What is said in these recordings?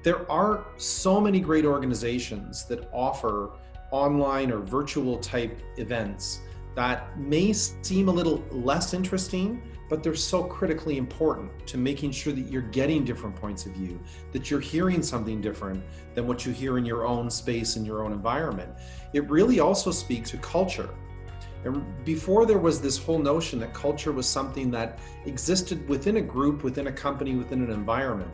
There are so many great organizations that offer online or virtual type events that may seem a little less interesting, but they're so critically important to making sure that you're getting different points of view, that you're hearing something different than what you hear in your own space, in your own environment. It really also speaks to culture. And before, there was this whole notion that culture was something that existed within a group, within a company, within an environment.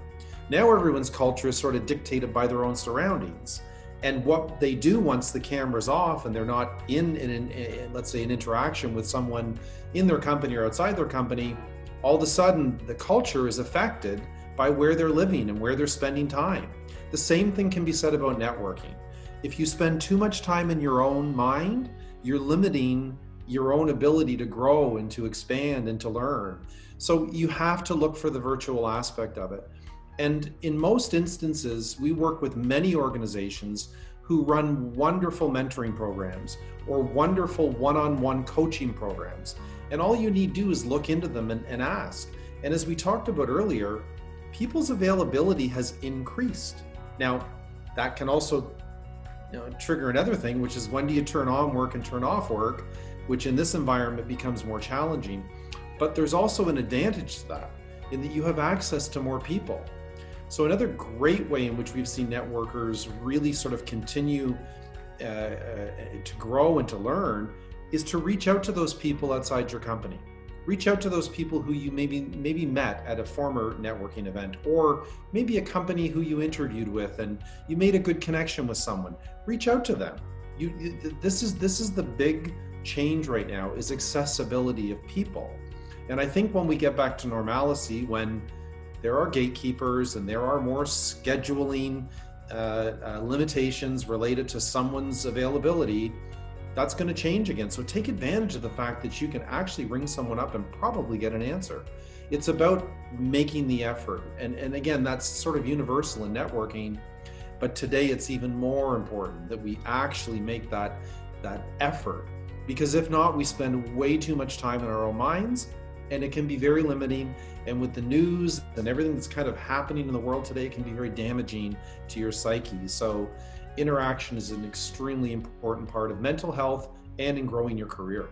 Now everyone's culture is sort of dictated by their own surroundings. And what they do once the camera's off and they're not let's say, an interaction with someone in their company or outside their company, all of a sudden the culture is affected by where they're living and where they're spending time. The same thing can be said about networking. If you spend too much time in your own mind, you're limiting your own ability to grow and to expand and to learn. So you have to look for the virtual aspect of it. And in most instances, we work with many organizations who run wonderful mentoring programs or wonderful one-on-one coaching programs. And all you need to do is look into them and ask. And as we talked about earlier, people's availability has increased. Now, that can also trigger another thing, which is when do you turn on work and turn off work, which in this environment becomes more challenging. But there's also an advantage to that in that you have access to more people. So another great way in which we've seen networkers really sort of continue to grow and to learn is to reach out to those people outside your company. Reach out to those people who you maybe met at a former networking event, or maybe a company who you interviewed with and you made a good connection with someone. Reach out to them. This is the big change right now, is accessibility of people. And I think when we get back to normalcy, when there are gatekeepers and there are more scheduling limitations related to someone's availability, that's going to change again. So take advantage of the fact that you can actually ring someone up and probably get an answer. It's about making the effort. And again, that's sort of universal in networking, but today it's even more important that we actually make that effort, because if not, we spend way too much time in our own minds, and it can be very limiting. And with the news and everything that's kind of happening in the world today, it can be very damaging to your psyche. So interaction is an extremely important part of mental health and in growing your career.